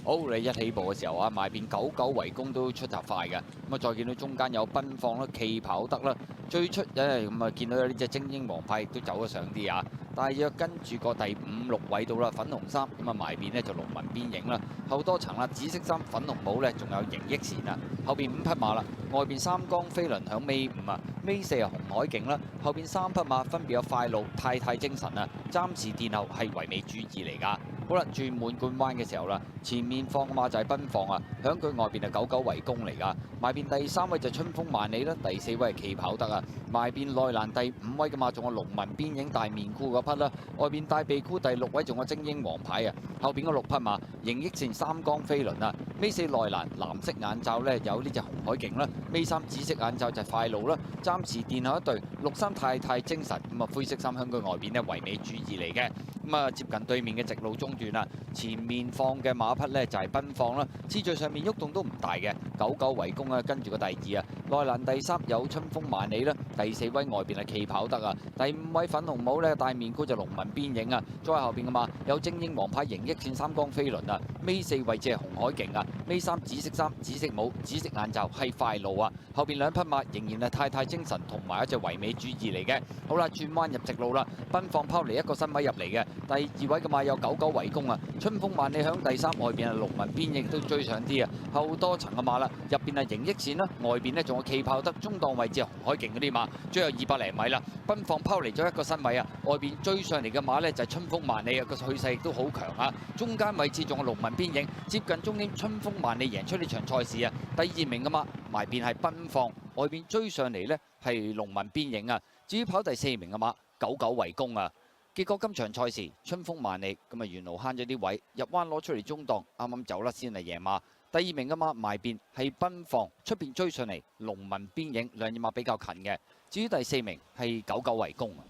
好，你一起步嘅時候啊，埋邊99圍攻都出閘快嘅，咁啊再見到中間有奔放啦、企跑得啦，最出咁啊見到有呢隻精英王牌亦都走咗上啲啊，大約跟住個第5、6位到啦，粉紅衫咁啊埋邊呢就農民邊影啦，後多層啦，紫色衫、粉紅帽呢，仲有盈益線啊，後邊5匹馬啦，外邊三江飛輪響尾5啊，尾4係紅海勁啦，後邊3匹馬分別有快路、太太精神啊，暫時殿後係唯美主義嚟㗎。好啦，轉滿貫彎嘅時候啦，前面放嘅馬就係奔放啊，響佢外邊係99圍攻嚟㗎，埋邊第3位就春風萬里啦，第4位係企跑得啊，埋邊內欄第5位嘅馬仲有農民邊影大面箍嗰匹啦，外邊大鼻箍第6位仲有精英王牌啊，後邊嗰6匹馬盈益線三江飛輪啊，尾4內欄藍色眼罩呢有呢隻紅海勁啦，尾3紫色眼罩就係快路啦，暫時殿後一隊63太太精神咁啊，灰色衫響佢外邊呢唯美主義嚟嘅，咁啊接近對面嘅直路中段啦，前面放嘅馬匹呢就係奔放啦，次序上面喐動都唔大嘅，99圍攻啊，跟住個第2啊，內欄第3有春風萬里啦，第4位外邊係企跑得啊，第5位粉紅帽呢大面箍就農民邊影啊，再後邊嘅馬有精英王牌盈益線三江飛輪啊，尾4位置係紅海勁啊，尾3紫色衫、紫色帽、紫色眼罩係快路啊，後邊2匹馬仍然係太太精神同埋一隻唯美主義嚟嘅，好啦，轉彎入直路啦，奔放拋嚟一個身位入嚟嘅，第2位嘅馬有99圍攻啊，春風萬里響第3，外邊係農民邊影都追上啲啊，後多層嘅馬啦，入邊係盈益線啦，外邊呢仲有企跑得，中檔位置係紅海勁嗰啲馬，最後200零米啦，奔放拋嚟咗一個身位啊，外邊追上嚟嘅馬呢就係春風萬里啊，個氣勢亦都好強啊，中間位置仲有農民邊影，接近終點春風萬里贏出呢場賽事啊，第2名嘅馬埋邊係奔放，外邊追上嚟呢係農民邊影啊，至於跑第4名嘅馬99圍攻啊。結果今場賽事春風萬里咁啊，沿路慳咗啲位，入彎攞出嚟中檔，啱啱走甩先係贏馬。第2名嘅馬埋邊係奔放，出邊追上嚟農民邊影，兩隻馬比較近嘅。至於第4名係99圍攻啊。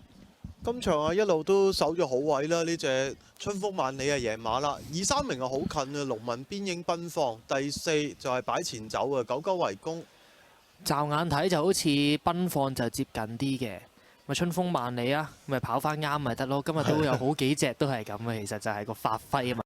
今場啊一路都守咗好位啦，呢隻春風萬里啊贏馬啦。2、3名啊好近啊，農民邊影奔放，第4就係擺前走啊99圍攻。驟眼睇就好似奔放就接近啲嘅。咪春風萬里啊，咪跑翻啱咪得咯。今日都有好幾隻都係咁嘅，其實就係個發揮啊嘛。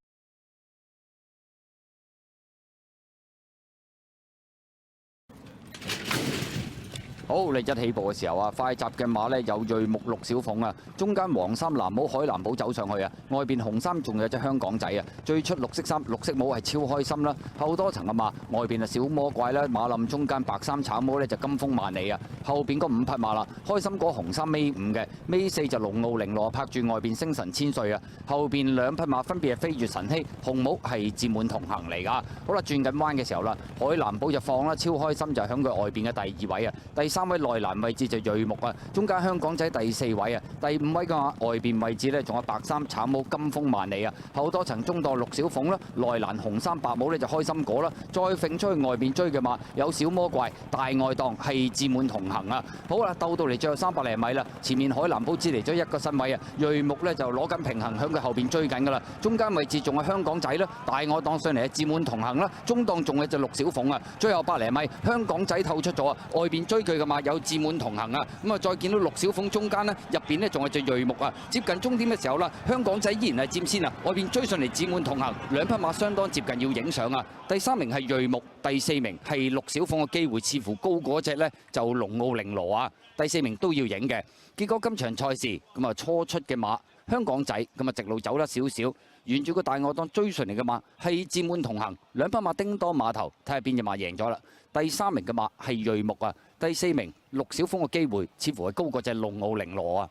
好，你一起步嘅時候啊，快閘嘅馬呢有鋭目陸小鳳啊，中間黃衫藍帽海藍寶走上去啊，外邊紅衫仲有隻香港仔啊，最出綠色衫綠色帽係超開心啦，後多層嘅馬外邊啊小魔怪啦，馬冧中間白衫橙帽呢就金風萬里啊，後邊嗰5匹馬啦，開心果紅衫尾5嘅，尾4就龍傲玲珞拍住外邊星辰千歲啊，後邊2匹馬分別係飛越晨曦，紅帽係志滿同行嚟㗎。好啦，轉緊彎嘅時候啦，海藍寶就放啦，超開心就響佢外邊嘅第2位啊，第3位內欄位置就鋭目啊，中間香港仔第4位啊，第5位嘅話外邊位置呢仲有白衫橙帽金風萬里啊，後多層中檔陸小鳳啦，內欄紅衫白帽呢就開心果啦，再揈出去外邊追嘅馬有小魔怪大外檔係志滿同行啊，好啦，鬥到嚟最後300零米啦，前面海藍寶支離咗一個身位啊，鋭目呢就攞緊平衡響佢後邊追緊噶啦，中間位置仲有香港仔啦，大外檔上嚟係志滿同行啦，中檔仲有隻陸小鳳啊，最後100零米香港仔透出咗啊，外邊追佢嘅馬有志滿同行啊，咁啊再見到陸小鳳中間呢，入邊呢仲有隻鋭目啊，接近終點嘅時候啦，香港仔依然係佔先啊，外邊追上嚟志滿同行，兩匹馬相當接近要影相啊，第3名係鋭目，第4名係陸小鳳嘅機會似乎高過隻呢，就龍傲玲珞啊，第4名都要影嘅。結果今場賽事咁啊初出嘅馬香港仔咁啊直路走得少少，沿住個大外檔追上嚟嘅馬係志滿同行，兩匹馬叮當馬頭，睇下邊隻馬贏咗啦。第3名嘅馬係鋭目啊，第4名陸小鳳嘅機會似乎係高過隻龍傲玲珞啊。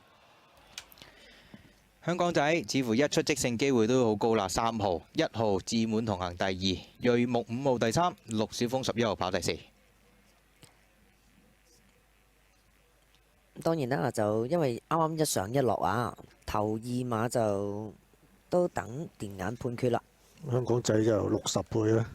香港仔似乎一出即勝機會都好高啦，3號、1號志滿同行第2，鋭目5號第3，陸小鳳11號跑第4。當然啦，就因為啱啱一上一落啊，頭2馬就都等電眼判決啦。香港仔就60倍啦。